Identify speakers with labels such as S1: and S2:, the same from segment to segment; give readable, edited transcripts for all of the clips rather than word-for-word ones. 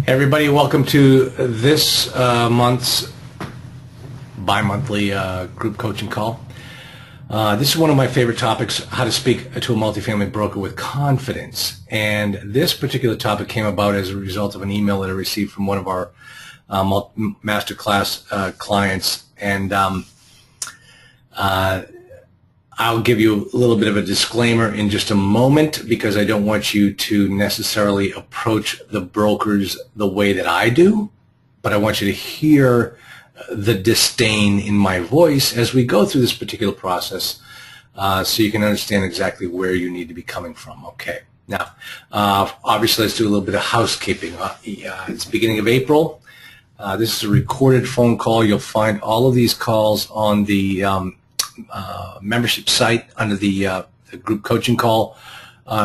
S1: Everybody, welcome to this month's bi-monthly group coaching call. This is one of my favorite topics, how to speak to a multifamily broker with confidence. And this particular topic came about as a result of an email that I received from one of our masterclass clients. And I'll give you a little bit of a disclaimer in just a moment, because I don't want you to necessarily approach the brokers the way that I do, but I want you to hear the disdain in my voice as we go through this particular process, so you can understand exactly where you need to be coming from. Okay. Now, obviously, let's do a little bit of housekeeping. It's the beginning of April. This is a recorded phone call. You'll find all of these calls on the membership site under the group coaching call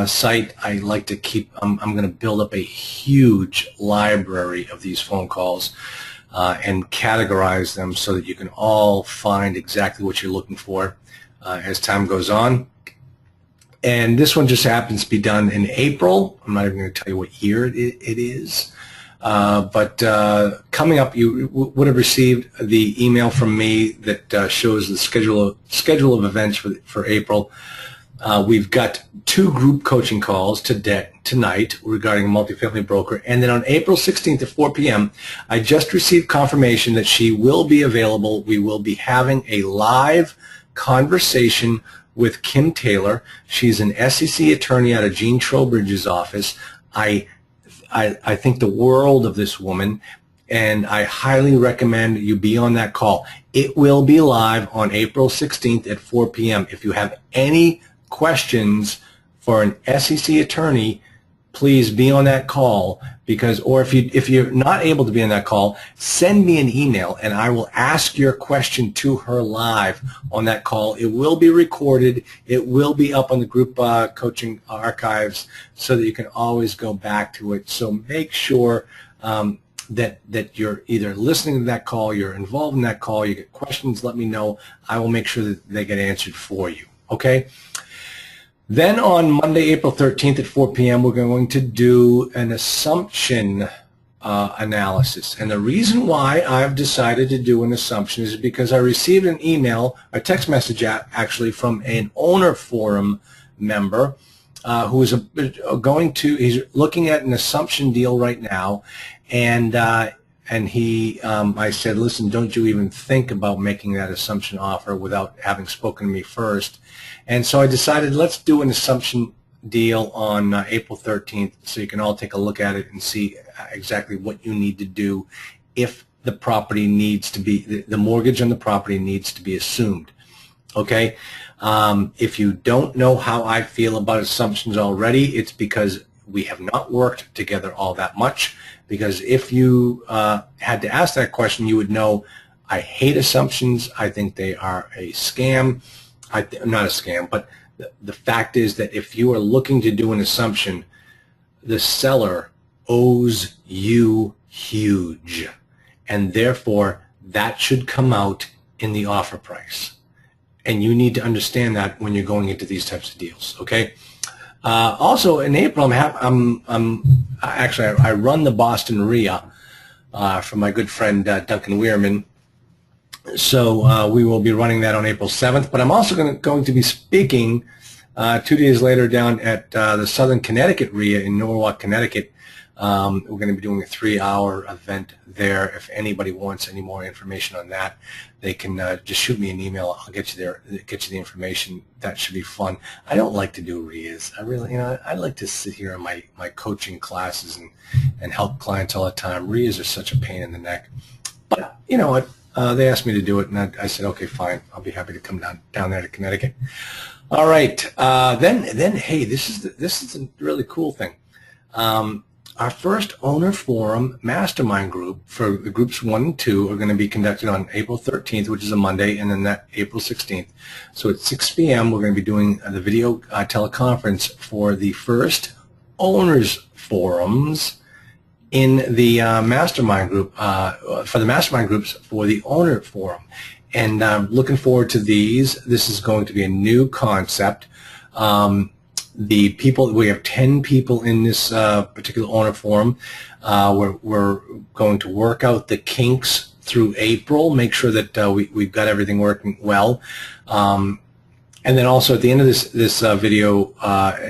S1: site. I like to keep, I'm going to build up a huge library of these phone calls and categorize them so that you can all find exactly what you're looking for as time goes on. And this one just happens to be done in April. I'm not even going to tell you what year it is. But coming up, you would have received the email from me that shows the schedule of events for April. We've got 2 group coaching calls tonight regarding a multifamily broker, and then on April 16th at 4 p.m. I just received confirmation that she will be available. We will be having a live conversation with Kim Taylor. She's an SEC attorney out of Gene Trowbridge's office. I think the world of this woman, and I highly recommend you be on that call. It will be live on April 16th at 4 p.m. If you have any questions for an SEC attorney, please be on that call, or if you're not able to be on that call, send me an email and I will ask your question to her live on that call. It will be recorded. It will be up on the group coaching archives so that you can always go back to it. So make sure that you're either listening to that call, you're involved in that call, you get questions, let me know. I will make sure that they get answered for you. Okay? Then on Monday, April 13th at 4 p.m., we're going to do an assumption analysis. And the reason why I've decided to do an assumption is because I received an email, a text message actually, from an owner forum member who is he's looking at an assumption deal right now. And I said, listen, don't you even think about making that assumption offer without having spoken to me first. And so I decided, let's do an assumption deal on April 13th so you can all take a look at it and see exactly what you need to do if the property needs to be, the mortgage on the property needs to be assumed. Okay? If you don't know how I feel about assumptions already, it's because we have not worked together all that much. Because if you had to ask that question, you would know I hate assumptions. I think they are a scam. Not a scam, but the fact is that if you are looking to do an assumption, the seller owes you huge. And therefore, that should come out in the offer price. And you need to understand that when you're going into these types of deals, okay? Also in April, actually I run the Boston RIA for my good friend Duncan Weirman. So we will be running that on April 7th. But I'm also going to be speaking 2 days later down at the Southern Connecticut RIA in Norwalk, Connecticut. We're going to be doing a 3-hour event there. If anybody wants any more information on that, they can just shoot me an email. I'll get you the information. That should be fun. I don't like to do RIAs. I really, I like to sit here in my coaching classes and help clients all the time. RIAs are such a pain in the neck. But you know what? They asked me to do it, and I said, okay, fine. I'll be happy to come down there to Connecticut. All right. Then hey, this is a really cool thing. Our first owner forum mastermind group for the groups 1 and 2 are going to be conducted on April 13th, which is a Monday, and then that April 16th. So at 6 p.m. we're going to be doing the video teleconference for the first owners forums in the mastermind group, for the mastermind groups for the owner forum. And I'm looking forward to these. This is going to be a new concept. The people, we have 10 people in this particular owner forum. We're going to work out the kinks through April, make sure that we've got everything working well. And then also at the end of this video,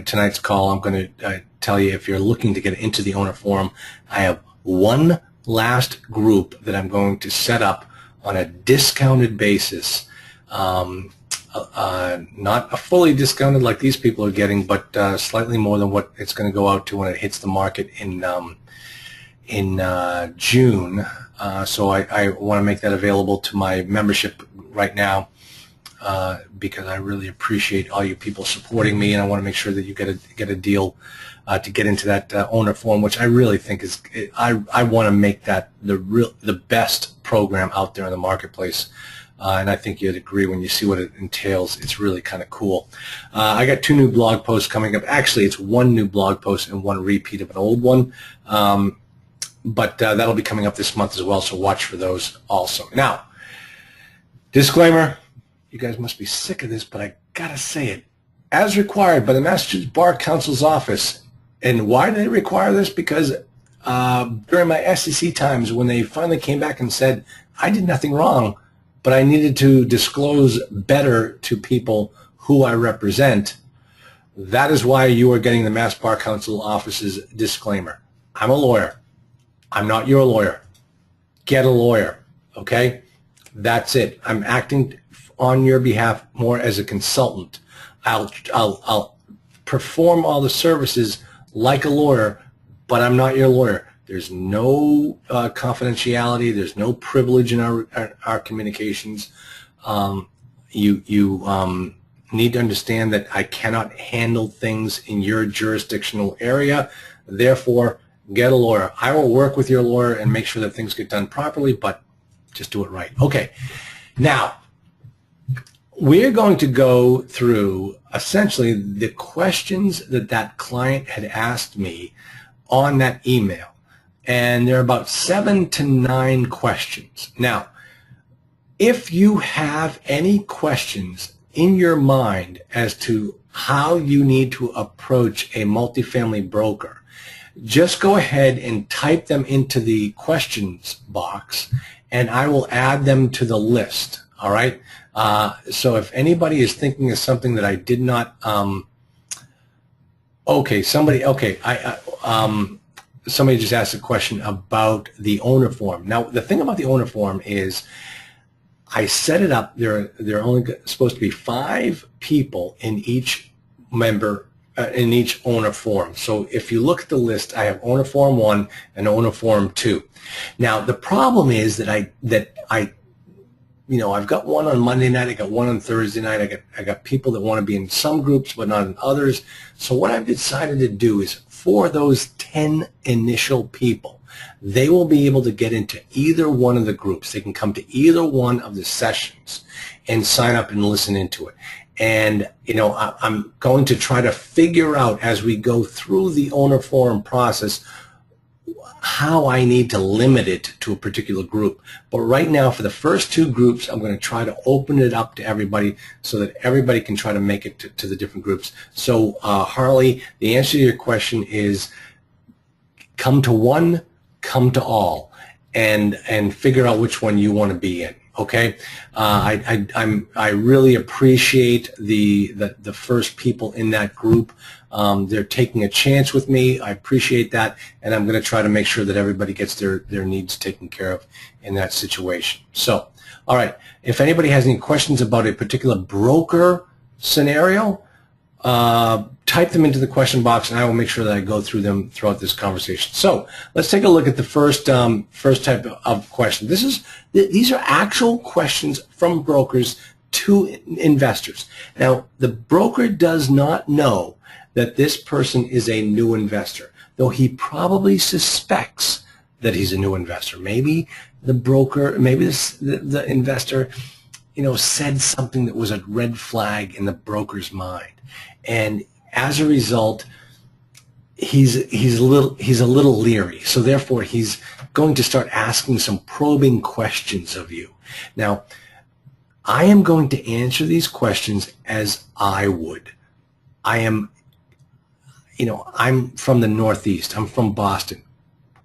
S1: tonight's call, I'm going to tell you, if you're looking to get into the owner forum, I have one last group that I'm going to set up on a discounted basis. Not a fully discounted like these people are getting, but slightly more than what it's going to go out to when it hits the market in June. So I want to make that available to my membership right now, because I really appreciate all you people supporting me, and I want to make sure that you get a deal to get into that owner forum, which I really think is, I want to make that the best program out there in the marketplace. And I think you'd agree when you see what it entails. It's really kind of cool. I got 2 new blog posts coming up. Actually, it's 1 new blog post and 1 repeat of an old one. But that'll be coming up this month as well, so watch for those also. Now, disclaimer, you guys must be sick of this, but I gotta say it. As required by the Massachusetts Bar Council's office. And why do they require this? Because during my SEC times, when they finally came back and said, I did nothing wrong, but I needed to disclose better to people who I represent, that is why you are getting the Mass Bar Council office's disclaimer. I'm a lawyer. I'm not your lawyer. Get a lawyer, okay? That's it. I'm acting on your behalf more as a consultant. I'll perform all the services like a lawyer, but I'm not your lawyer. There's no confidentiality. There's no privilege in our communications. You need to understand that I cannot handle things in your jurisdictional area. Therefore, get a lawyer. I will work with your lawyer and make sure that things get done properly, but just do it right. Okay. Now, we're going to go through essentially the questions that client had asked me on that email. And there are about 7 to 9 questions. Now, if you have any questions in your mind as to how you need to approach a multifamily broker, just go ahead and type them into the questions box, and I will add them to the list. All right? So if anybody is thinking of something that I did not, somebody just asked a question about the owner form. Now, the thing about the owner form is I set it up. There are only supposed to be 5 people in each member, in each owner form. So if you look at the list, I have owner form 1 and owner form 2. Now, the problem is that I've got one on Monday night, I got one on Thursday night, I got people that want to be in some groups but not in others. So what I've decided to do is, for those 10 initial people, they will be able to get into either one of the groups. They can come to either one of the sessions and sign up and listen into it. And I'm going to try to figure out, as we go through the owner forum process, how I need to limit it to a particular group. But right now, for the first 2 groups, I'm going to try to open it up to everybody so that everybody can try to make it to the different groups. So, Harley, the answer to your question is come to one, come to all, and figure out which one you want to be in. Okay, I really appreciate the first people in that group. They're taking a chance with me. I appreciate that, and I'm going to try to make sure that everybody gets their needs taken care of in that situation. So, all right, if anybody has any questions about a particular broker scenario, type them into the question box, and I will make sure that I go through them throughout this conversation. So let's take a look at the first type of question. These are actual questions from brokers to investors. Now, the broker does not know that this person is a new investor, though he probably suspects that he's a new investor. Maybe the broker, maybe the investor, said something that was a red flag in the broker's mind, and as a result, he's a little leery. So therefore, he's going to start asking some probing questions of you. Now, I am going to answer these questions as I would. I am I'm from the Northeast. I'm from Boston.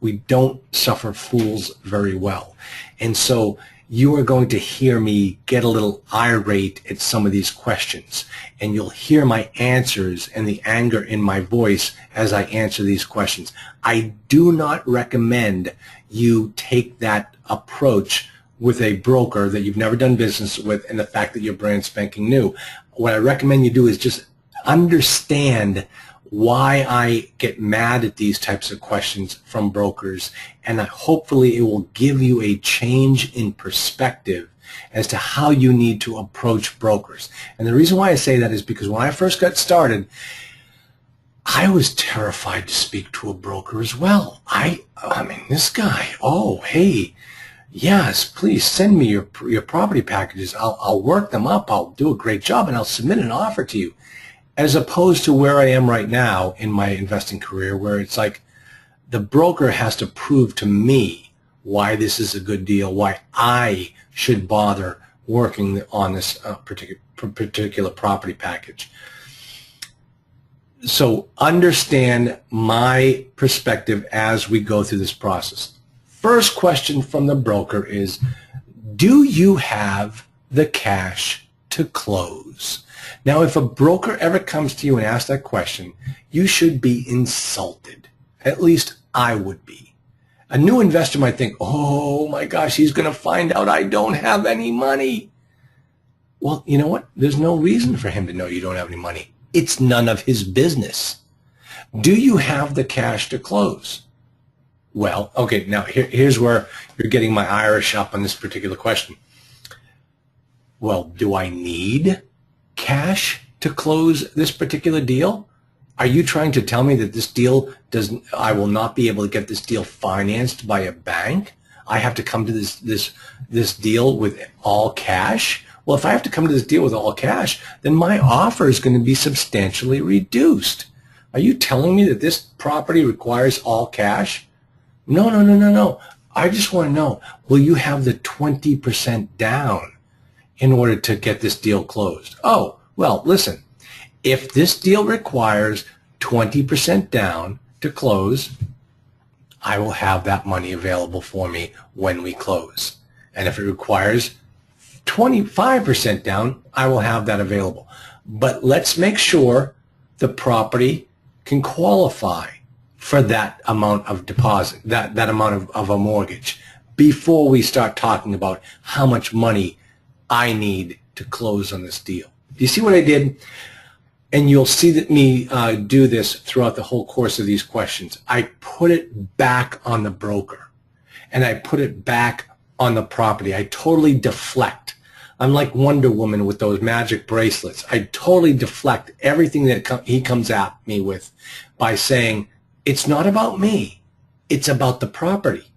S1: We don't suffer fools very well. And so you are going to hear me get a little irate at some of these questions. And you'll hear my answers and the anger in my voice as I answer these questions. I do not recommend you take that approach with a broker that you've never done business with and the fact that you're brand spanking new. What I recommend you do is just understand why I get mad at these types of questions from brokers, and hopefully it will give you a change in perspective as to how you need to approach brokers. And the reason why I say that is because when I first got started, I was terrified to speak to a broker as well. I mean, this guy, oh, hey, yes, please send me your property packages. I'll work them up. I'll do a great job, and I'll submit an offer to you. As opposed to where I am right now in my investing career, where it's like the broker has to prove to me why this is a good deal, why I should bother working on this particular property package. So understand my perspective as we go through this process. First question from the broker is, do you have the cash to close? Now, if a broker ever comes to you and asks that question, you should be insulted. At least I would be. A new investor might think, oh my gosh, he's going to find out I don't have any money. Well, you know what? There's no reason for him to know you don't have any money. It's none of his business. Do you have the cash to close? Well, okay, now here's where you're getting my Irish up on this particular question. Well, do I need cash to close this particular deal? Are you trying to tell me that this deal I will not be able to get this deal financed by a bank? I have to come to this deal with all cash? Well, if I have to come to this deal with all cash, then my offer is going to be substantially reduced. Are you telling me that this property requires all cash? No, no, no, no, no. I just want to know, will you have the 20% down in order to get this deal closed? Oh, well, listen, if this deal requires 20% down to close, I will have that money available for me when we close. And if it requires 25% down, I will have that available. But let's make sure the property can qualify for that amount of deposit, that amount of a mortgage, before we start talking about how much money I need to close on this deal. Do you see what I did? And you'll see that me do this throughout the whole course of these questions. I put it back on the broker, and I put it back on the property. I totally deflect. I'm like Wonder Woman with those magic bracelets. I totally deflect everything that he comes at me with by saying, it's not about me. It's about the property.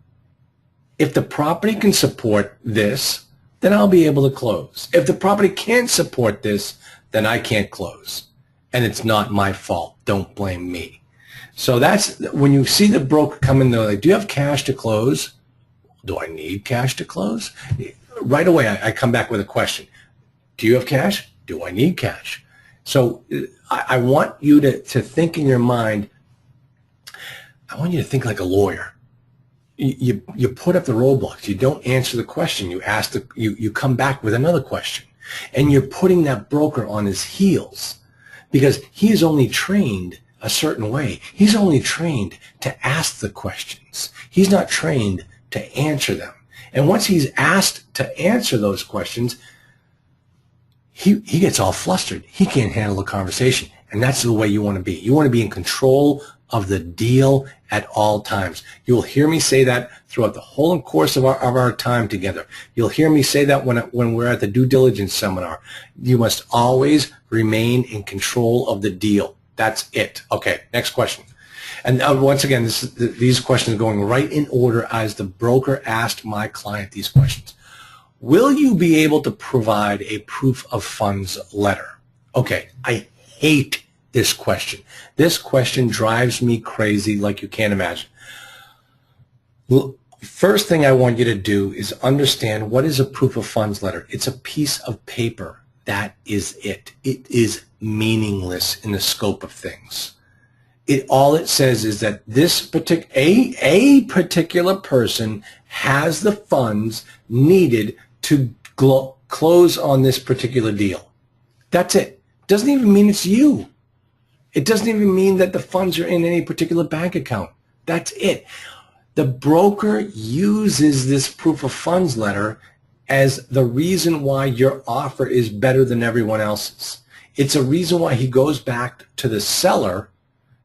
S1: If the property can support this, then I'll be able to close. If the property can't support this, then I can't close. And it's not my fault. Don't blame me. So that's when you see the broker come in there, like, do you have cash to close? Do I need cash to close? Right away, I come back with a question. Do you have cash? Do I need cash? So I want you to think in your mind, I want you to think like a lawyer. You put up the roadblocks. You don't answer the question. You ask you come back with another question, and you're putting that broker on his heels because he is only trained a certain way. He's only trained to ask the questions. He's not trained to answer them. And once he's asked to answer those questions, he gets all flustered. He can't handle the conversation, and that's the way you want to be. You want to be in control of the deal at all times. You'll hear me say that throughout the whole course of our time together. You'll hear me say that when we're at the due diligence seminar. You must always remain in control of the deal. That's it. Okay, next question. And once again, these questions are going right in order as the broker asked my client these questions. Will you be able to provide a proof of funds letter? Okay, I hate this question. This question drives me crazy like you can't imagine. Well, first thing I want you to do is understand what is a proof of funds letter. It's a piece of paper. That is it. It is meaningless in the scope of things. all it says is that this a particular person has the funds needed to close on this particular deal. That's it. Doesn't even mean it's you. It doesn't even mean that the funds are in any particular bank account. That's it. The broker uses this proof of funds letter as the reason why your offer is better than everyone else's. It's a reason why he goes back to the seller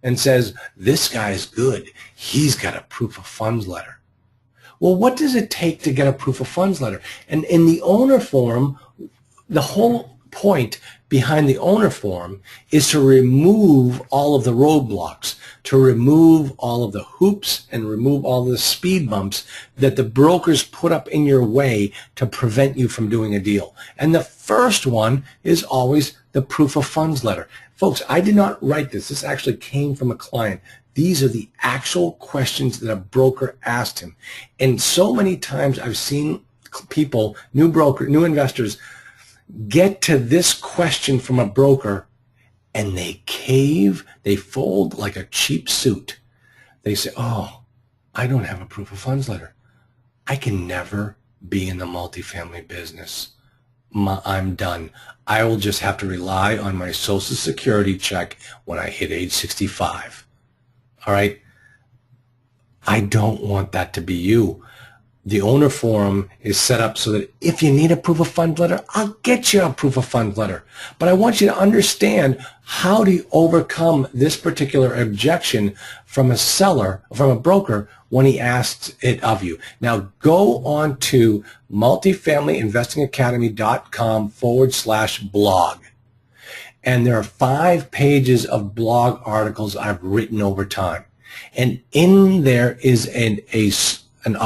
S1: and says, this guy's good. He's got a proof of funds letter. Well, what does it take to get a proof of funds letter? And in the owner form, the whole point behind the owner form is to remove all of the roadblocks, to remove all of the hoops and remove all the speed bumps that the brokers put up in your way to prevent you from doing a deal. And the first one is always the proof of funds letter. Folks, I did not write this. This actually came from a client. These are the actual questions that a broker asked him. And so many times I've seen people, new investors, get to this question from a broker and they cave, they fold like a cheap suit. They say, oh, I don't have a proof of funds letter. I can never be in the multifamily business. I'm done. I will just have to rely on my Social Security check when I hit age 65. All right? I don't want that to be you. The owner forum is set up so that if you need a proof of funds letter, I'll get you a proof of funds letter. But I want you to understand how to overcome this particular objection from a seller, from a broker, when he asks it of you. Now go on to multifamilyinvestingacademy.com/blog. And there are 5 pages of blog articles I've written over time. And in there is a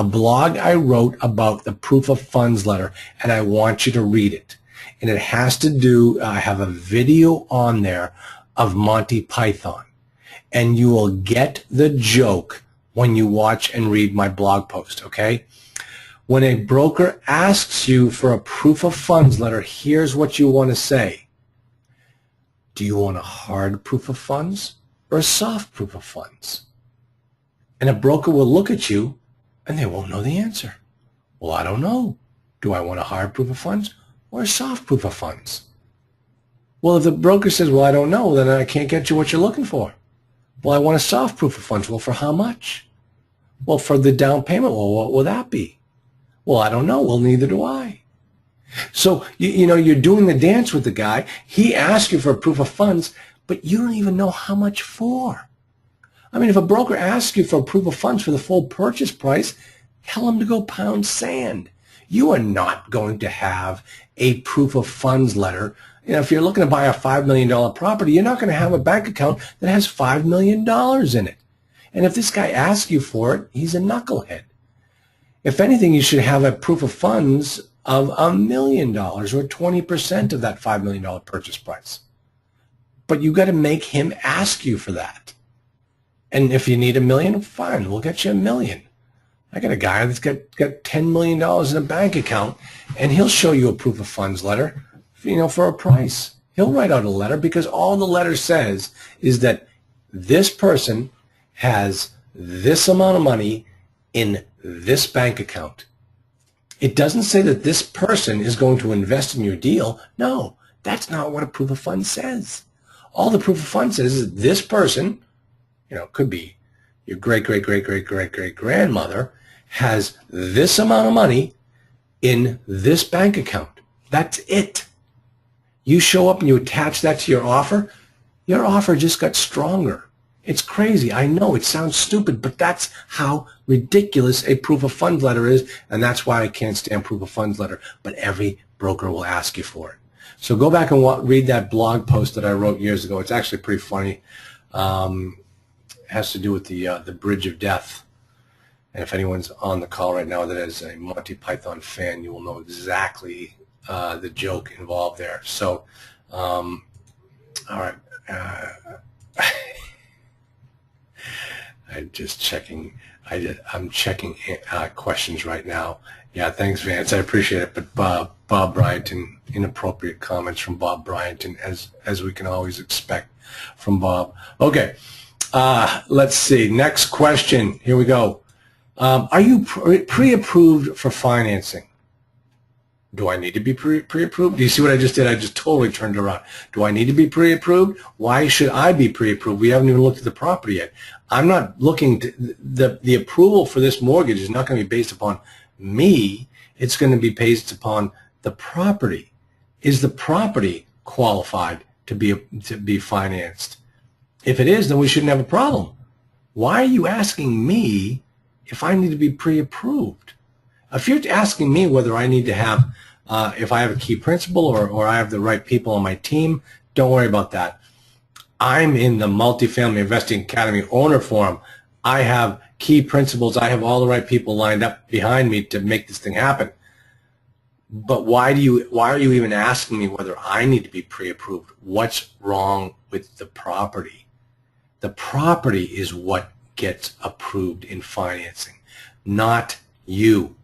S1: blog I wrote about the proof of funds letter, and I want you to read it. And it has to do, I have a video on there of Monty Python. And you will get the joke when you watch and read my blog post, okay? When a broker asks you for a proof of funds letter, here's what you want to say. Do you want a hard proof of funds or a soft proof of funds? And a broker will look at you and they won't know the answer. Well, I don't know. Do I want a hard proof of funds or a soft proof of funds? Well, if the broker says, well, I don't know, then I can't get you what you're looking for. Well, I want a soft proof of funds. Well, for how much? Well, for the down payment. Well, what will that be? Well, I don't know. Well, neither do I. So, you know, you're doing the dance with the guy. He asks you for a proof of funds, but you don't even know how much for. I mean, if a broker asks you for a proof of funds for the full purchase price, tell him to go pound sand. You are not going to have a proof of funds letter. You know, if you're looking to buy a $5 million property, you're not going to have a bank account that has $5 million in it. And if this guy asks you for it, he's a knucklehead. If anything, you should have a proof of funds of $1 million or 20% of that $5 million purchase price. But you got to make him ask you for that. And if you need $1 million, fine, we'll get you $1 million. I got a guy that's got $10 million in a bank account, and he'll show you a proof of funds letter, you know, for a price. He'll write out a letter because all the letter says is that this person has this amount of money in this bank account. It doesn't say that this person is going to invest in your deal. No, that's not what a proof of funds says. All the proof of funds says is that this person, you know, could be your great-great-great-great-great-great-grandmother, has this amount of money in this bank account. That's it. You show up and you attach that to your offer just got stronger. It's crazy. I know it sounds stupid, but that's how ridiculous a proof of funds letter is, and that's why I can't stand proof of funds letter, but every broker will ask you for it. So go back and read that blog post that I wrote years ago. It's actually pretty funny. It has to do with the Bridge of Death. And if anyone's on the call right now that is a Monty Python fan, you will know exactly the joke involved there. So, all right. I'm just checking. I'm checking questions right now. Yeah, thanks, Vance. I appreciate it. But Bob Bryantton, inappropriate comments from Bob Bryantton, as we can always expect from Bob. Okay. Let's see. Next question. Here we go. Are you pre-approved for financing? Do I need to be pre-approved? Do you see what I just did? I just totally turned around. Do I need to be pre-approved? Why should I be pre-approved? We haven't even looked at the property yet. I'm not looking to, the approval for this mortgage is not going to be based upon me. It's going to be based upon the property. Is the property qualified to be financed? If it is, then we shouldn't have a problem. Why are you asking me if I need to be pre-approved? If you're asking me whether I need to have, if I have a key principal or I have the right people on my team, don't worry about that. I'm in the Multifamily Investing Academy Owner Forum. I have key principals. I have all the right people lined up behind me to make this thing happen. But why are you even asking me whether I need to be pre-approved? What's wrong with the property? The property is what gets approved in financing, not you.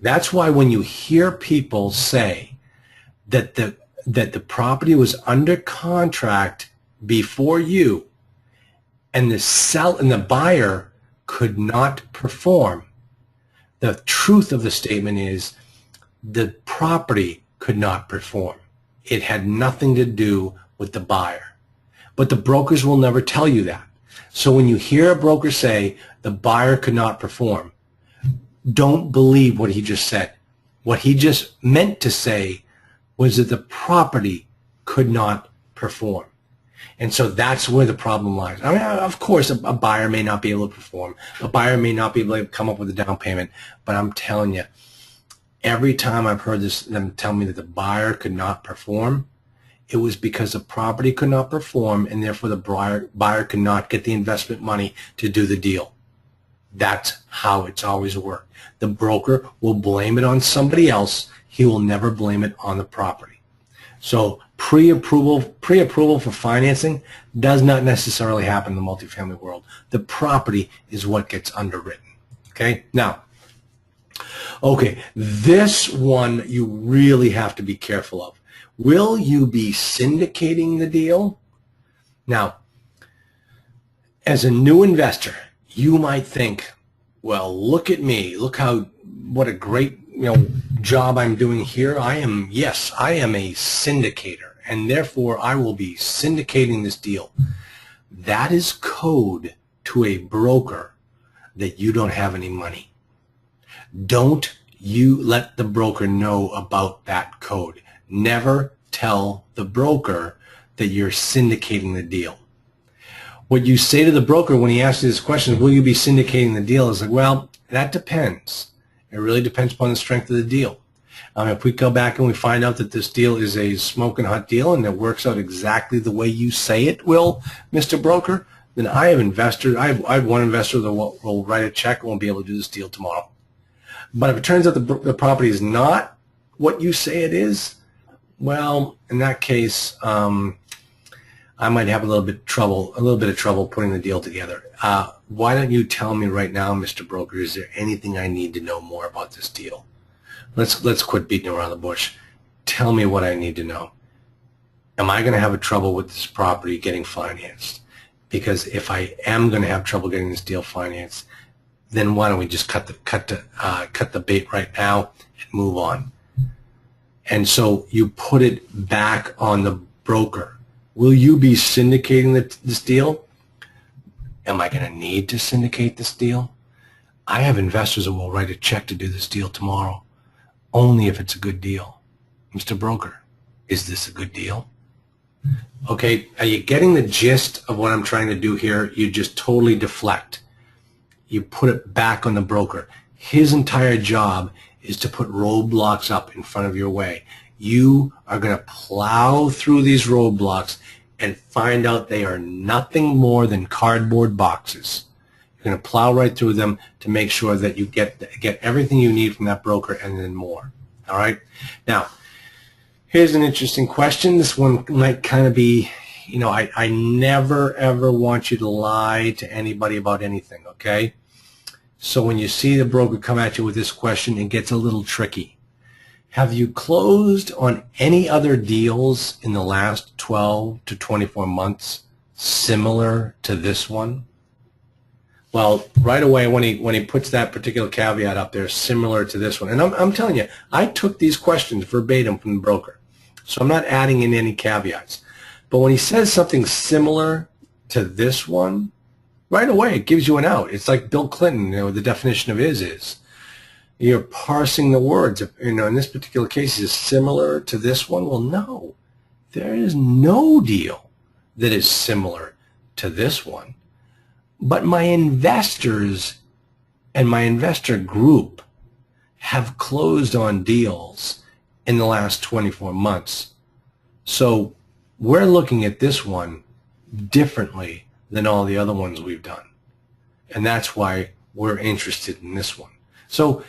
S1: That's why when you hear people say that the property was under contract before you and the buyer could not perform, the truth of the statement is the property could not perform. It had nothing to do with the buyer. But the brokers will never tell you that. So when you hear a broker say the buyer could not perform, don't believe what he just said. What he just meant to say was that the property could not perform. And so that's where the problem lies. I mean, of course, a buyer may not be able to perform. A buyer may not be able to come up with a down payment. But I'm telling you, every time I've heard them tell me that the buyer could not perform, it was because the property could not perform, and therefore the buyer could not get the investment money to do the deal. That's how it's always worked. The broker will blame it on somebody else. He will never blame it on the property. So pre-approval for financing does not necessarily happen in the multifamily world. The property is what gets underwritten. Okay? Now, okay, this one you really have to be careful of. Will you be syndicating the deal? Now, as a new investor, you might think, well, look at me. Look what a great job I'm doing here. I am a syndicator, and therefore I will be syndicating this deal. That is code to a broker that you don't have any money. Don't you let the broker know about that code. Never tell the broker that you're syndicating the deal. What you say to the broker when he asks you this question, will you be syndicating the deal, is like, well, that depends. It really depends upon the strength of the deal. If we go back and we find out that this deal is a smoking hot deal and it works out exactly the way you say it will, Mr. Broker, then I have one investor that will write a check and won't be able to do this deal tomorrow. But if it turns out the property is not what you say it is, well, in that case, I might have a little bit of trouble putting the deal together. Why don't you tell me right now, Mr. Broker, is there anything I need to know more about this deal? Let's quit beating around the bush. Tell me what I need to know. Am I going to have a trouble with this property getting financed? Because if I am going to have trouble getting this deal financed, then why don't we just cut the bait right now and move on? And so you put it back on the broker. Will you be syndicating this deal? Am I going to need to syndicate this deal? I have investors that will write a check to do this deal tomorrow, only if it's a good deal. Mr. Broker, is this a good deal? Okay, are you getting the gist of what I'm trying to do here? You just totally deflect. You put it back on the broker. His entire job is to put roadblocks up in front of your way. You are going to plow through these roadblocks and find out they are nothing more than cardboard boxes. You're going to plow right through them to make sure that you get everything you need from that broker and then more. All right? Now, here's an interesting question. This one might kind of be, I never, ever want you to lie to anybody about anything, okay? So when you see the broker come at you with this question, it gets a little tricky. Have you closed on any other deals in the last 12 to 24 months similar to this one? Well, right away when he puts that particular caveat up there, similar to this one, and I'm telling you, I took these questions verbatim from the broker, so I'm not adding in any caveats. But when he says something similar to this one, right away it gives you an out. It's like Bill Clinton, the definition of is. You're parsing the words. In this particular case, is similar to this one? Well, no. There is no deal that is similar to this one. But my investors and my investor group have closed on deals in the last 24 months. So we're looking at this one differently than all the other ones we've done. And that's why we're interested in this one. So,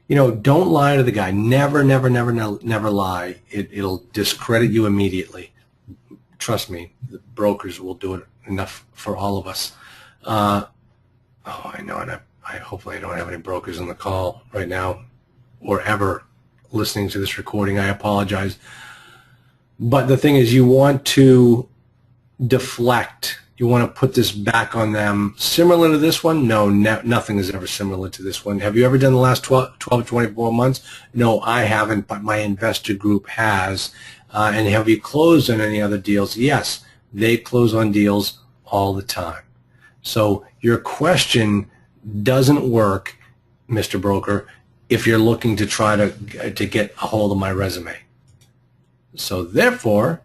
S1: don't lie to the guy. Never, never, never, never lie. It'll discredit you immediately. Trust me, the brokers will do it enough for all of us. I know, and I hopefully I don't have any brokers on the call right now or ever listening to this recording. I apologize. But the thing is, you want to deflect. You want to put this back on them. Similar to this one? No, nothing is ever similar to this one. Have you ever done the last 12 to 24 months? No, I haven't, but my investor group has. And have you closed on any other deals? Yes, they close on deals all the time. So your question doesn't work, Mr. Broker, if you're looking to try to get a hold of my resume. So therefore,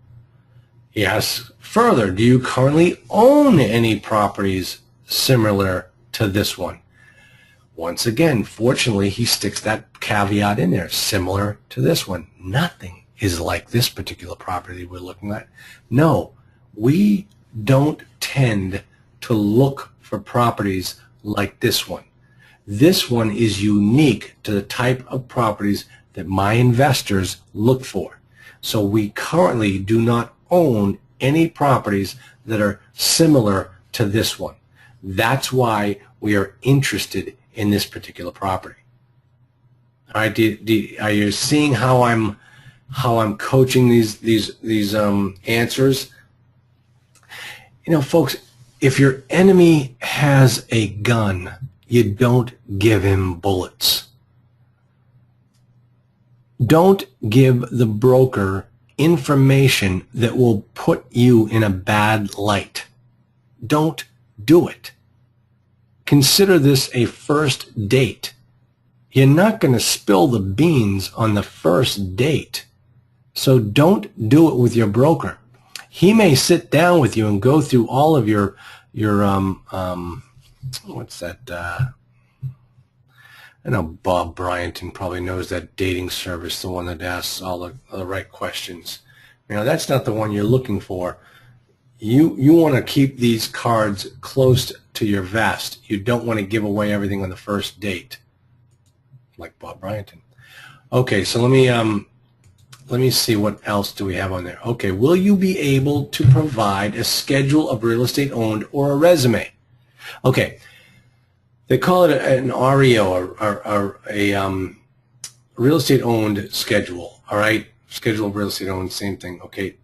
S1: he asks further, do you currently own any properties similar to this one? Once again, fortunately, he sticks that caveat in there, similar to this one. Nothing is like this particular property we're looking at. No, we don't tend to look for properties like this one. This one is unique to the type of properties that my investors look for. So we currently do not own any properties that are similar to this one. That's why we are interested in this particular property. All right, are you seeing how I'm coaching these answers? Folks, if your enemy has a gun, you don't give him bullets. Don't give the broker information that will put you in a bad light. Don't do it. Consider this a first date. You're not going to spill the beans on the first date. So don't do it with your broker. He may sit down with you and go through all of your what's that? I know Bob Bryanton probably knows that dating service, the one that asks all the right questions. That's not the one you're looking for. You want to keep these cards close to your vest. You don't want to give away everything on the first date, like Bob Bryanton. Okay, so let me see what else do we have on there. Okay, will you be able to provide a schedule of real estate owned or a resume? Okay, they call it an REO, or a real estate owned schedule. All right, schedule of real estate owned, same thing. Okay,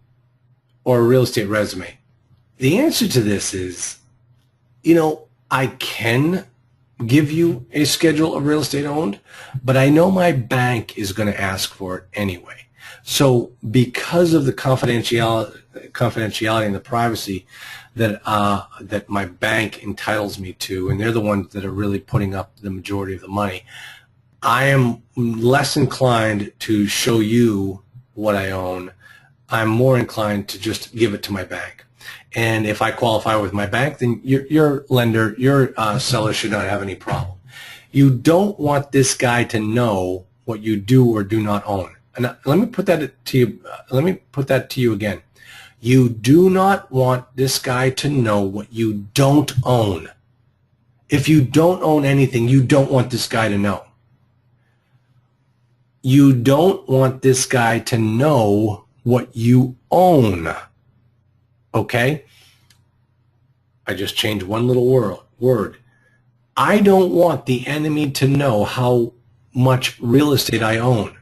S1: or a real estate resume. The answer to this is, I can give you a schedule of real estate owned, but I know my bank is going to ask for it anyway. So because of the confidentiality and the privacy that my bank entitles me to, and they're the ones that are really putting up the majority of the money, I am less inclined to show you what I own. I'm more inclined to just give it to my bank. And if I qualify with my bank, then your lender, your seller should not have any problem. You don't want this guy to know what you do or do not own. And let me put that to you. Let me put that to you again. You do not want this guy to know what you don't own. If you don't own anything, you don't want this guy to know. You don't want this guy to know what you own. Okay? I just changed one little word. I don't want the enemy to know how much real estate I own,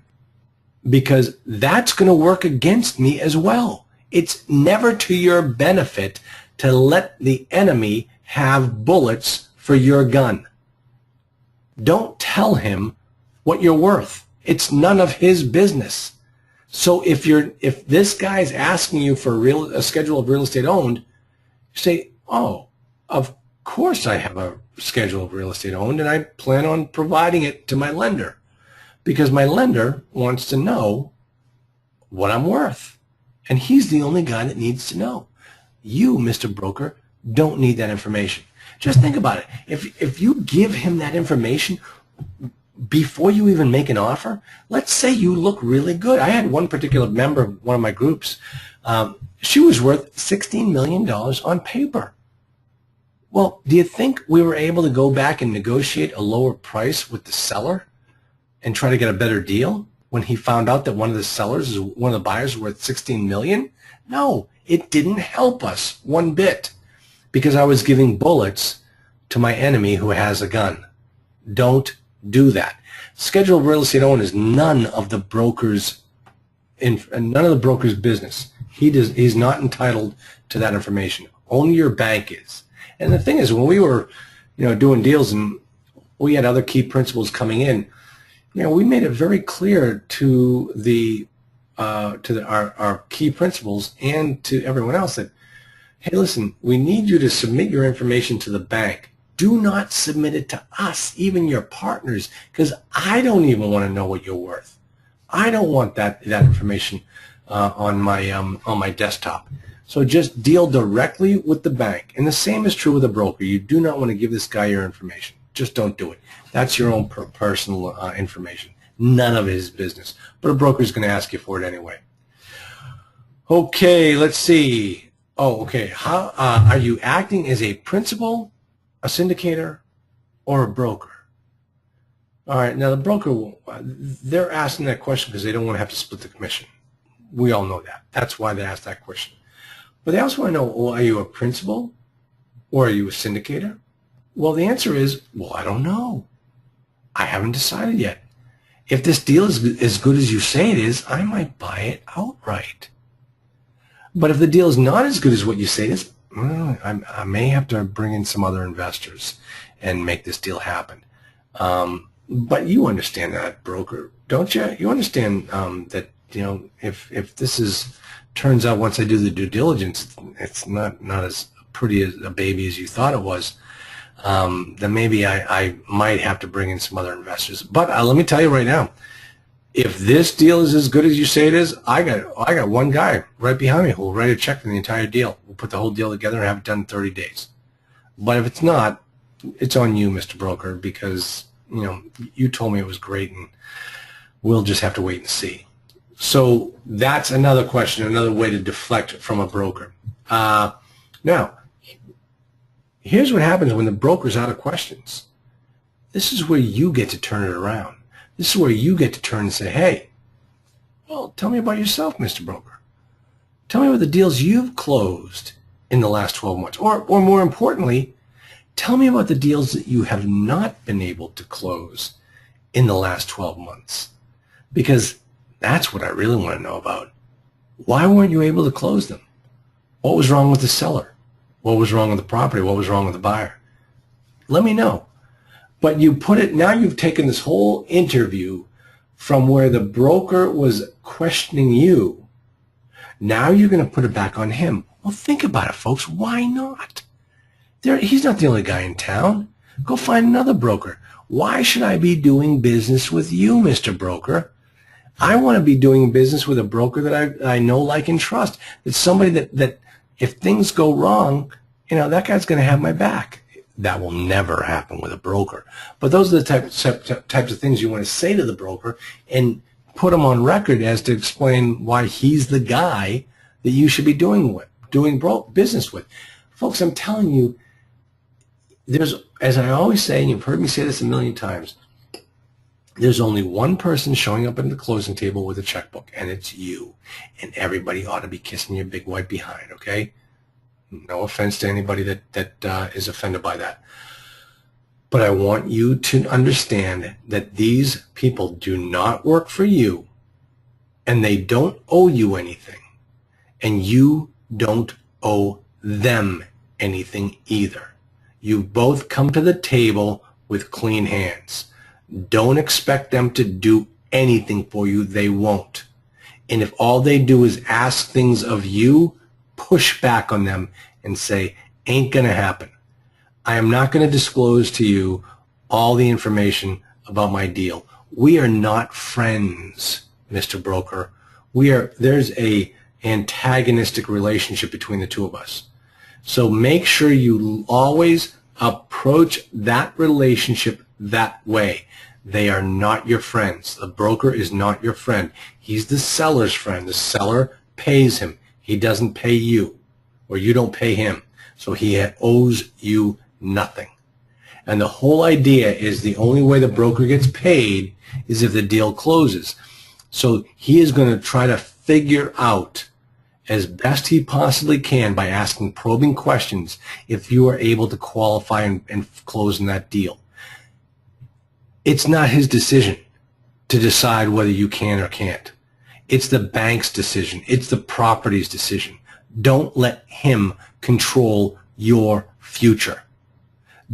S1: because that's going to work against me as well. It's never to your benefit to let the enemy have bullets for your gun. Don't tell him what you're worth. It's none of his business. So if this guy's asking you for a schedule of real estate owned, you say, oh, of course I have a schedule of real estate owned, and I plan on providing it to my lender because my lender wants to know what I'm worth. And he's the only guy that needs to know. You, Mr. Broker, don't need that information. Just think about it. If you give him that information before you even make an offer, let's say you look really good. I had one particular member of one of my groups. She was worth $16 million on paper. Well, do you think we were able to go back and negotiate a lower price with the seller and try to get a better deal when he found out that one of the buyers is worth $16 million? No, it didn't help us one bit because I was giving bullets to my enemy who has a gun. Don't do that. Schedule of real estate owned is none of the broker's business. He's not entitled to that information. Only your bank is. And the thing is, when we were, doing deals and we had other key principals coming in, we made it very clear to our key principals and to everyone else that, hey, listen, we need you to submit your information to the bank. Do not submit it to us, even your partners, because I don't even want to know what you're worth. I don't want that information on my desktop. So just deal directly with the bank. And the same is true with a broker. You do not want to give this guy your information. Just don't do it. That's your own personal information. None of his business. But a broker is going to ask you for it anyway. Okay, let's see. Oh, okay. How are you acting as a principal, a syndicator, or a broker? All right, now the broker, they're asking that question because they don't want to have to split the commission. We all know that. That's why they ask that question. But they also want to know, well, are you a principal or are you a syndicator? Well, the answer is, well, I don't know. I haven't decided yet. If this deal is as good as you say it is, I might buy it outright. But if the deal is not as good as what you say it is, I may have to bring in some other investors and make this deal happen. But you understand that, broker, don't you? You understand that, if this turns out once I do the due diligence, it's not as pretty as a baby as you thought it was, then maybe I might have to bring in some other investors. But let me tell you right now, if this deal is as good as you say it is, I got one guy right behind me who will write a check for the entire deal. We'll put the whole deal together and have it done in 30 days. But if it's not, it's on you, Mr. Broker, because you told me it was great, and we'll just have to wait and see. So that's another question, another way to deflect from a broker. Now, here's what happens when the broker's out of questions. This is where you get to turn it around. This is where you get to turn and say, hey, well, tell me about yourself, Mr. Broker. Tell me about the deals you've closed in the last 12 months. Or more importantly, tell me about the deals that you have not been able to close in the last 12 months. Because that's what I really want to know about. Why weren't you able to close them? What was wrong with the seller? What was wrong with the property? What was wrong with the buyer? Let me know. But now you've taken this whole interview from where the broker was questioning you. Now you're going to put it back on him. Well, think about it, folks. Why not? He's not the only guy in town. Go find another broker. Why should I be doing business with you, Mr. Broker? I want to be doing business with a broker that I know, like, and trust. It's somebody that if things go wrong, that guy's going to have my back. That will never happen with a broker. But those are the types of things you want to say to the broker and put him on record as to explain why he's the guy that you should be doing business with. Folks, I'm telling you, as I always say, and you've heard me say this a million times, there's only one person showing up at the closing table with a checkbook, and it's you. And everybody ought to be kissing your big white behind, okay? No offense to anybody that is offended by that. But I want you to understand that these people do not work for you, and they don't owe you anything, and you don't owe them anything either. You both come to the table with clean hands. Don't expect them to do anything for you. They won't. And if all they do is ask things of you, push back on them and say, ain't going to happen. I am not going to disclose to you all the information about my deal. We are not friends, Mr. Broker. There's a antagonistic relationship between the two of us. So make sure you always approach that relationship that way. They are not your friends. The broker is not your friend. He's the seller's friend. The seller pays him. He doesn't pay you, or you don't pay him. So he owes you nothing. And the whole idea is the only way the broker gets paid is if the deal closes. So he is going to try to figure out as best he possibly can by asking probing questions if you are able to qualify and close in that deal. It's not his decision to decide whether you can or can't. It's the bank's decision. It's the property's decision. Don't let him control your future.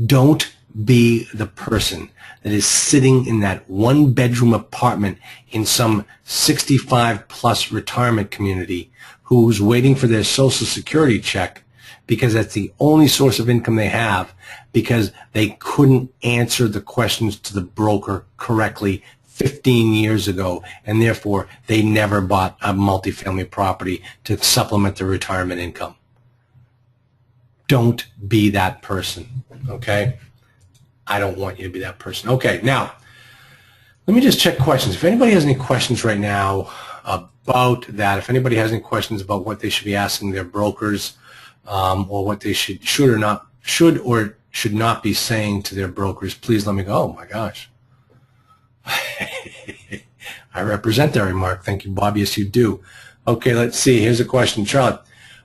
S1: Don't be the person that is sitting in that one-bedroom apartment in some 65-plus retirement community who's waiting for their Social Security check because that's the only source of income they have, because they couldn't answer the questions to the broker correctly 15 years ago, and therefore they never bought a multifamily property to supplement their retirement income. Don't be that person, okay? I don't want you to be that person. Okay, now, let me just check questions. If anybody has any questions right now about that, if anybody has any questions about what they should be asking their brokers, or what they should or should not be saying to their brokers, please let me go. Oh my gosh. I represent that remark. Thank you, Bob. Yes, you do. Okay, let's see. Here's a question. Charlotte,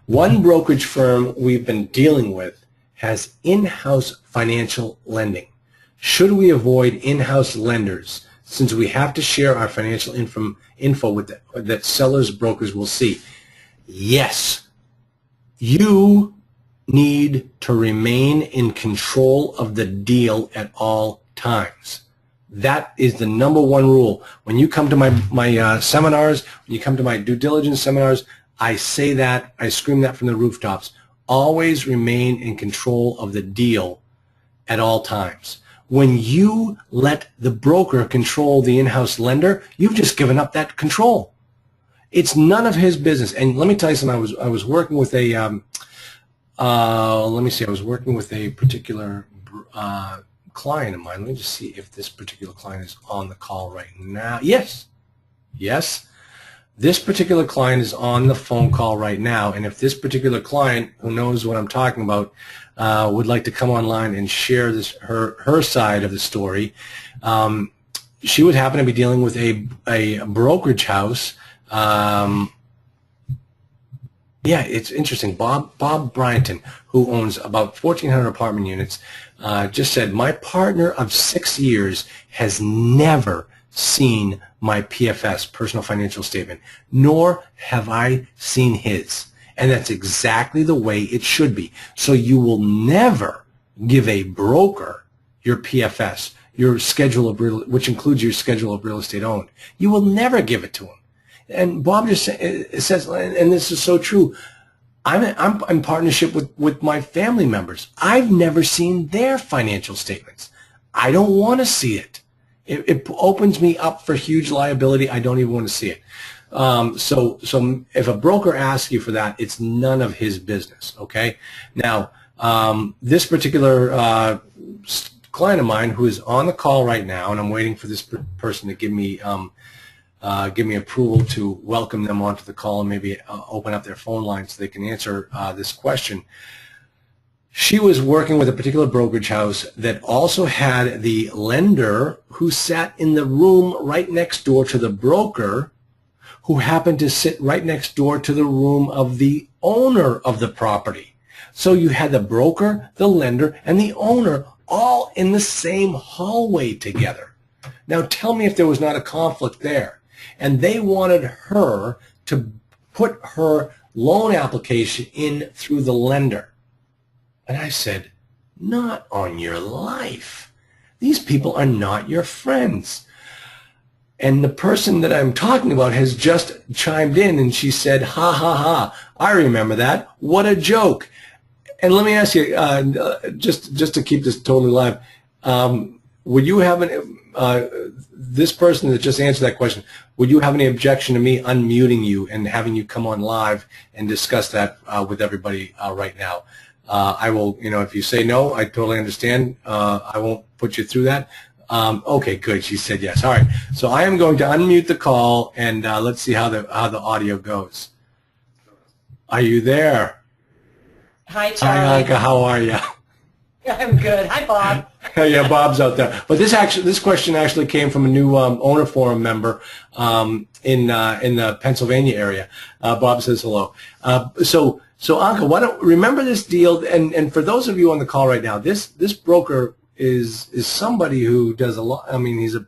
S1: one brokerage firm we've been dealing with has in-house financial lending. Should we avoid in-house lenders since we have to share our financial info with that sellers brokers will see? Yes. You need to remain in control of the deal at all times. That is the number one rule. When you come to my seminars, when you come to my due diligence seminars, I say that, I scream that from the rooftops. Always remain in control of the deal at all times. When you let the broker control the in-house lender, you've just given up that control. It's none of his business. And let me tell you something. I was working with a I was working with a particular client of mine. Let me just see if this particular client is on the call right now. Yes. Yes. This particular client is on the phone call right now, and if this particular client, who knows what I'm talking about, would like to come online and share her side of the story, she would happen to be dealing with a brokerage house. Yeah, it's interesting. Bob Bryanton, who owns about 1,400 apartment units, just said, my partner of 6 years has never seen my PFS, personal financial statement, nor have I seen his. And that's exactly the way it should be. So you will never give a broker your PFS, your schedule of which includes your schedule of real estate owned. You will never give it to him. And Bob just says, and this is so true, I'm in partnership with my family members. I've never seen their financial statements. I don't want to see it. It opens me up for huge liability. I don't even want to see it. So if a broker asks you for that, it's none of his business, okay? Now, this particular client of mine who is on the call right now, and I'm waiting for this person to give me approval to welcome them onto the call and maybe open up their phone line so they can answer this question. She was working with a particular brokerage house that also had the lender who sat in the room right next door to the broker, who happened to sit right next door to the room of the owner of the property. So you had the broker, the lender, and the owner all in the same hallway together. Now tell me if there was not a conflict there. And they wanted her to put her loan application in through the lender. And I said, not on your life. These people are not your friends. And the person that I'm talking about has just chimed in, and she said, ha, ha, ha, I remember that. What a joke. And let me ask you, just to keep this totally live, would you have this person that just answered that question, would you have any objection to me unmuting you and having you come on live and discuss that with everybody right now? I will, if you say no, I totally understand. I won't put you through that. Okay, good. She said yes. All right. So I am going to unmute the call, and let's see how the audio goes. Are you there?
S2: Hi, Charlie.
S1: Hi, Anka. How are you?
S2: I'm good. Hi, Bob.
S1: Yeah, Bob's out there. But this question actually came from a new owner forum member in the Pennsylvania area. Bob says hello. So Anka, why don't remember this deal? And for those of you on the call right now, this broker is somebody who does a lot. I mean, he's a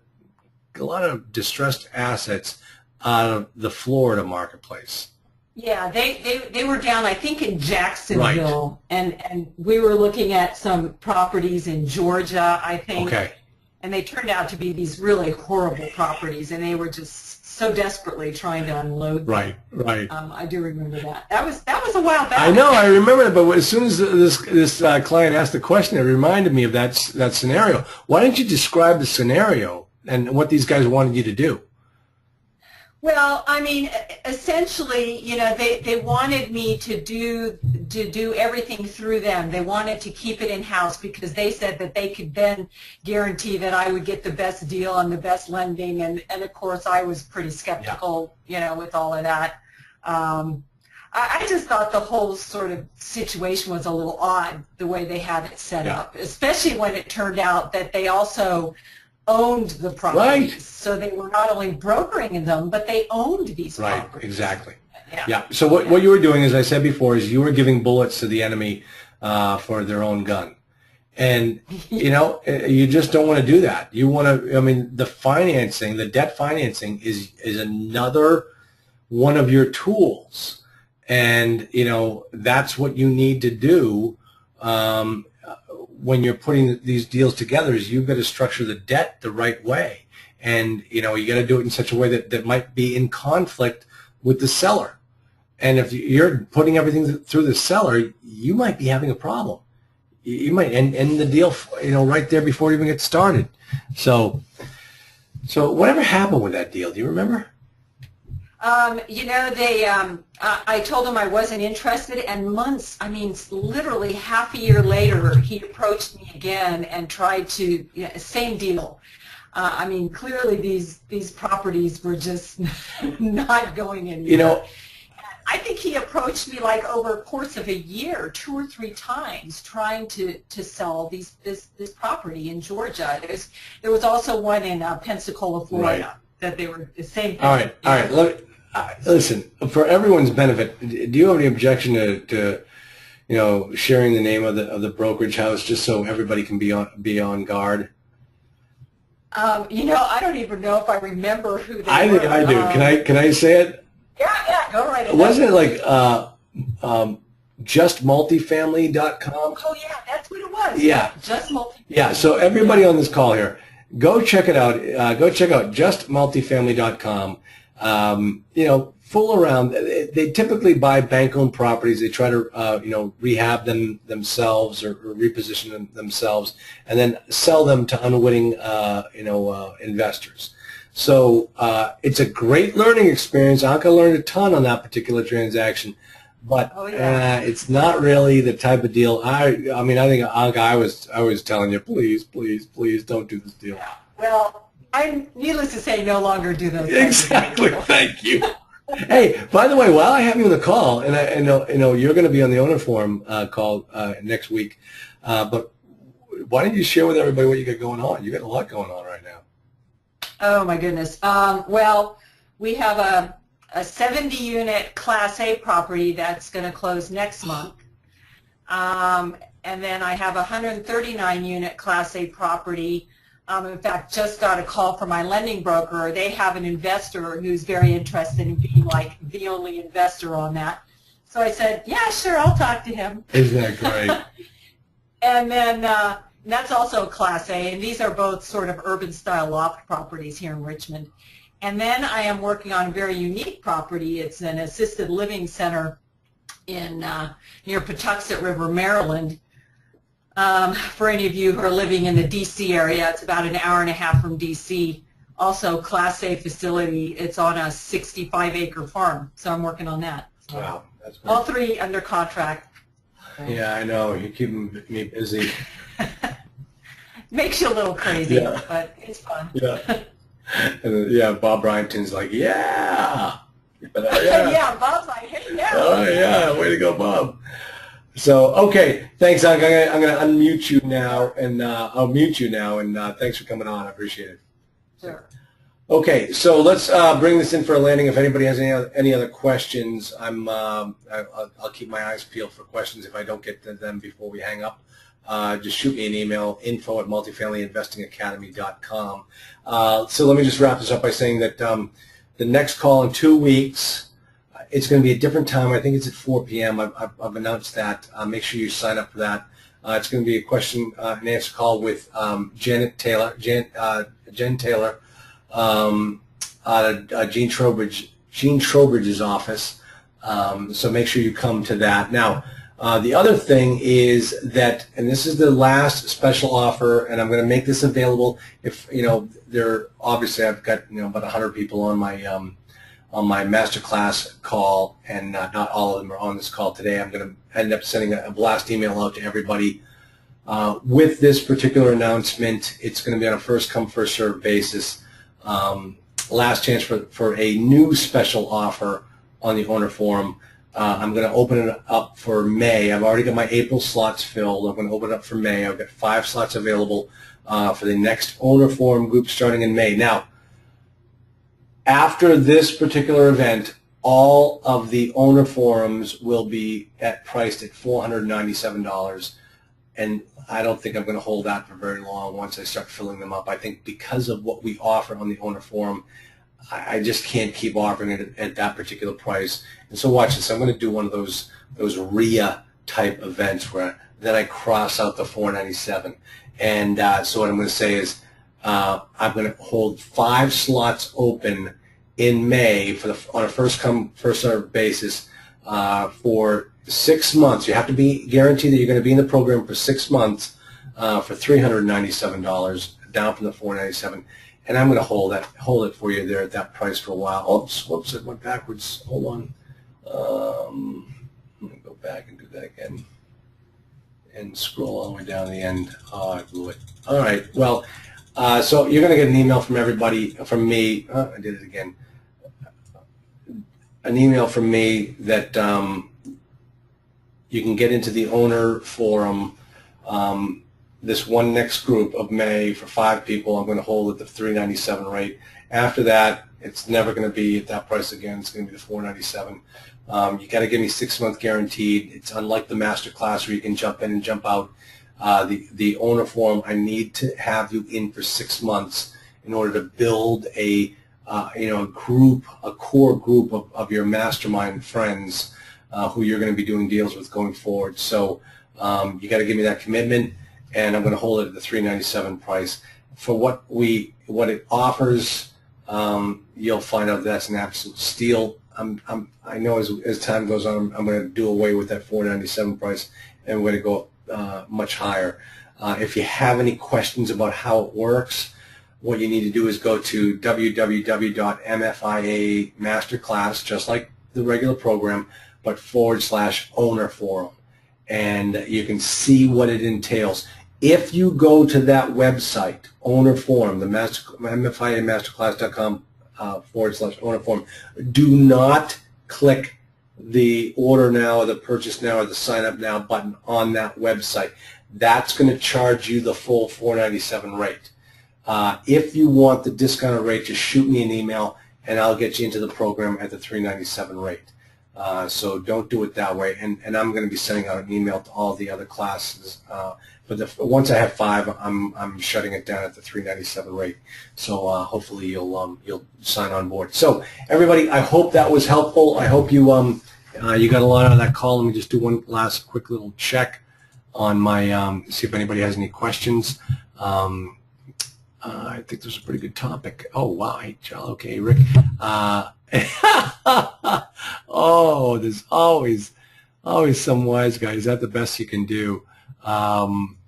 S1: lot of distressed assets out of the Florida marketplace.
S2: Yeah, they were down, I think, in Jacksonville, right. and we were looking at some properties in Georgia, I think. Okay. And they turned out to be these really horrible properties, and they were just so desperately trying to unload them.
S1: Right, right.
S2: I do remember that. That was a while back.
S1: I know, I remember that, but as soon as this client asked the question, it reminded me of that scenario. Why didn't you describe the scenario and what these guys wanted you to do?
S2: Well, I mean, essentially, they wanted me to do everything through them. They wanted to keep it in-house because they said that they could then guarantee that I would get the best deal and the best lending. And of course, I was pretty skeptical, with all of that. I just thought the whole sort of situation was a little odd, the way they had it set up, especially when it turned out that they also owned the properties. Right. So they were not only brokering them, but they owned these properties. Right,
S1: exactly. Yeah. So what you were doing, as I said before, is you were giving bullets to the enemy for their own gun. And, you just don't want to do that. You want to, I mean, the financing, the debt financing is another one of your tools. And, that's what you need to do when you're putting these deals together, is you've got to structure the debt the right way. And, you got to do it in such a way that might be in conflict with the seller. And if you're putting everything through the seller, you might be having a problem. You might end the deal, right there before it even gets started. So whatever happened with that deal? Do you remember?
S2: I told him I wasn't interested, and literally half a year later, he approached me again and tried to, same deal. Clearly these properties were just not going anywhere. I think he approached me like over a course of a year, 2 or 3 times, trying to sell this property in Georgia. There was also one in Pensacola, Florida, right, that they were the same thing.
S1: All right. Listen, for everyone's benefit, do you have any objection to sharing the name of the brokerage house, just so everybody can be on guard?
S2: I don't even know if I remember who they were.
S1: I think I do. Can I say it?
S2: Yeah, go right ahead.
S1: Wasn't it like justmultifamily.com?
S2: Oh yeah, that's what it was.
S1: Yeah.
S2: Just Multifamily.
S1: Yeah. So everybody on this call here, go check it out. Go check out justmultifamily.com. Fool around. They typically buy bank-owned properties. They try to, rehab them themselves or reposition them themselves, and then sell them to unwitting, investors. So it's a great learning experience. Anka learned a ton on that particular transaction, but it's not really the type of deal. I think Anka, I was telling you, please don't do this deal.
S2: Yeah. Well, I'm needless to say, no longer do those.
S1: Exactly. Thank you. Hey, by the way, while I have you on the call, and I know you're going to be on the owner forum call next week, but why don't you share with everybody what you got going on? You got a lot going on right now.
S2: Oh my goodness. Well, we have a 70-unit Class A property that's going to close next month, and then I have a 139-unit Class A property. In fact, just got a call from my lending broker. They have an investor who's very interested in being like the only investor on that. So I said, yeah, sure, I'll talk to him.
S1: Isn't that great?
S2: And then that's also Class A, and these are both sort of urban-style loft properties here in Richmond. And then I am working on a very unique property. It's an assisted living center in near Patuxent River, Maryland. For any of you who are living in the D.C. area, it's about an hour and a half from D.C. Also, Class A facility. It's on a 65-acre farm, so I'm working on that. So
S1: wow, that's great.
S2: All three under contract.
S1: Yeah, I know. You're keeping me busy.
S2: Makes you a little crazy,
S1: Yeah.
S2: but it's fun.
S1: Yeah. And yeah, Bob Bryington's like, yeah.
S2: Yeah, Bob's like, hey, yeah.
S1: Oh, yeah, way to go, Bob. So, okay, thanks. I'm gonna unmute you now, and I'll mute you now, and thanks for coming on. I appreciate it.
S2: Sure.
S1: Okay, so let's bring this in for a landing. If anybody has any other questions, I'll keep my eyes peeled for questions. If I don't get to them before we hang up, just shoot me an email, info@multifamilyinvestingacademy.com. So let me just wrap this up by saying that the next call in 2 weeks, it's going to be a different time. I think it's at 4 p.m. I've announced that. Make sure you sign up for that. It's going to be a question and answer call with Jen Taylor, out of Gene Trowbridge's office. So make sure you come to that. Now, the other thing is that, and this is the last special offer, and I'm going to make this available. If obviously I've got about 100 people on my masterclass call, and not all of them are on this call today. I'm going to end up sending a blast email out to everybody with this particular announcement. It's going to be on a first come first served basis. Last chance for a new special offer on the owner forum. I'm going to open it up for May. I've already got my April slots filled. I'm going to open it up for May. I've got 5 slots available for the next owner forum group starting in May. Now, after this particular event, all of the owner forums will be priced at $497, and I don't think I'm going to hold that for very long once I start filling them up. I think because of what we offer on the owner forum, I just can't keep offering it at that particular price. And so watch this. I'm going to do one of those RIA type events where then I cross out the $497. And so what I'm going to say is I'm going to hold 5 slots open in May on a first come first served basis for 6 months. You have to be guaranteed that you're going to be in the program for 6 months for $397, down from the $497. And I'm going to hold it for you there at that price for a while. Oops, whoops, it went backwards. Hold on. I'm going to go back and do that again and scroll all the way down to the end. Oh, I blew it. All right. Well, so you're going to get an email from everybody, from me. I did it again. An email from me that you can get into the owner forum. This one next group of May for 5 people, I'm going to hold at the $397 rate. After that, it's never going to be at that price again. It's going to be the $497. You got to give me 6 month guaranteed. It's unlike the master class where you can jump in and jump out. The owner forum, I need to have you in for 6 months in order to build a group, a core group of your mastermind friends who you're going to be doing deals with going forward. So you got to give me that commitment. And I'm going to hold it at the $397 price. For what it offers, you'll find out that's an absolute steal. I know as time goes on, I'm going to do away with that $497 price, and we're going to go much higher. If you have any questions about how it works, what you need to do is go to www.mfia.masterclass, just like the regular program, but /owner forum, and you can see what it entails. If you go to that website, owner forum, the MFIAmasterclass.com /owner forum, do not click the order now or the purchase now or the sign up now button on that website. That's going to charge you the full $497 rate. If you want the discounted rate, just shoot me an email and I'll get you into the program at the $397 rate. So don't do it that way. And I'm going to be sending out an email to all the other classes. But once I have 5, I'm shutting it down at the $397 rate. So hopefully you'll sign on board. So everybody, I hope that was helpful. I hope you got a lot out of that call. Let me just do one last quick little check. on my, see if anybody has any questions. I think this is a pretty good topic. Oh, wow. Hey, Charlie. Okay, Rick. Oh, there's always some wise guy. Is that the best you can do?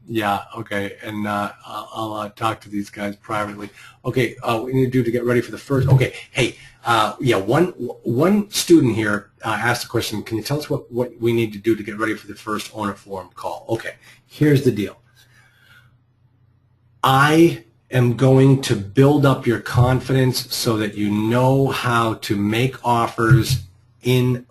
S1: Yeah, okay. And I'll talk to these guys privately. Okay, what we need to do to get ready for the first. Okay, hey, yeah, one student here asked a question. Can you tell us what we need to do to get ready for the first owner forum call? Okay, here's the deal. I am going to build up your confidence so that you know how to make offers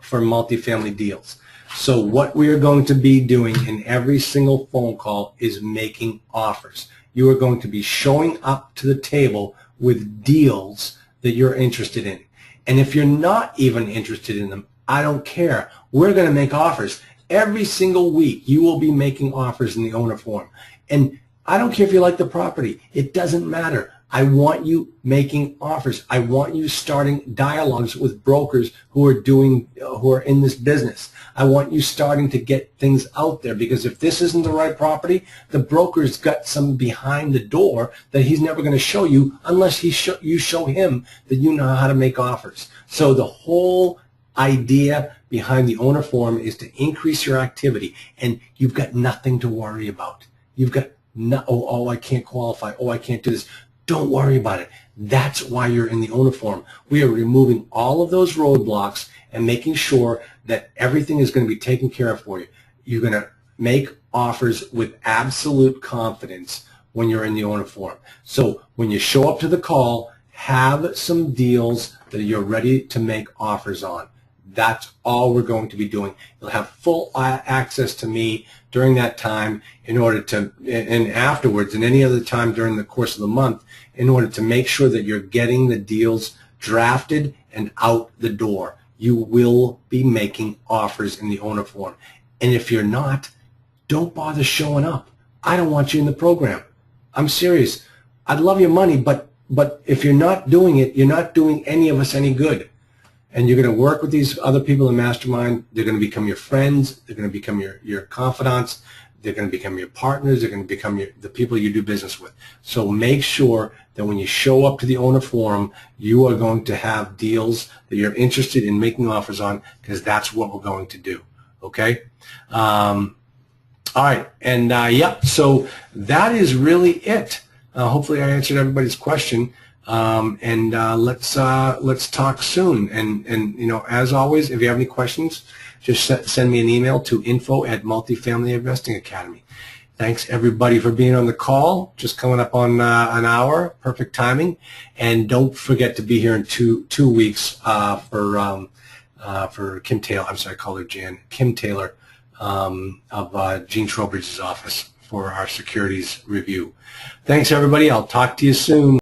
S1: for multifamily deals. So what we are going to be doing in every single phone call is making offers. You are going to be showing up to the table with deals that you're interested in. And if you're not even interested in them, I don't care. We're going to make offers. Every single week you will be making offers in the owner forum. And I don't care if you like the property. It doesn't matter. I want you making offers. I want you starting dialogues with brokers who are in this business. I want you starting to get things out there, because if this isn't the right property, the broker's got some behind the door that he's never going to show you unless you show him that you know how to make offers. So the whole idea behind the owner forum is to increase your activity, and you've got nothing to worry about. You've got oh, I can't qualify. Oh, I can't do this. Don't worry about it. That's why you're in the owner forum. We are removing all of those roadblocks and making sure that everything is going to be taken care of for you. You're going to make offers with absolute confidence when you're in the owner forum. So when you show up to the call, have some deals that you're ready to make offers on. That's all we're going to be doing. You'll have full access to me during that time in order to, and afterwards, and any other time during the course of the month, in order to make sure that you're getting the deals drafted and out the door. You will be making offers in the owner forum. And if you're not, don't bother showing up. I don't want you in the program. I'm serious. I'd love your money, but if you're not doing it, you're not doing any of us any good. And you're going to work with these other people in Mastermind. They're going to become your friends. They're going to become your confidants. They're going to become your partners. They're going to become the people you do business with. So make sure that when you show up to the owner forum, you are going to have deals that you're interested in making offers on, because that's what we're going to do. Okay? All right. And, yeah, so that is really it. Hopefully I answered everybody's question. Let's talk soon. And you know, as always, if you have any questions, just send me an email to info@Multifamily Investing Academy. Thanks everybody for being on the call. Just coming up on an hour, perfect timing. And don't forget to be here in two weeks for Kim Taylor. I'm sorry, I call her Jan. Kim Taylor of Gene Trowbridge's office for our securities review. Thanks everybody. I'll talk to you soon.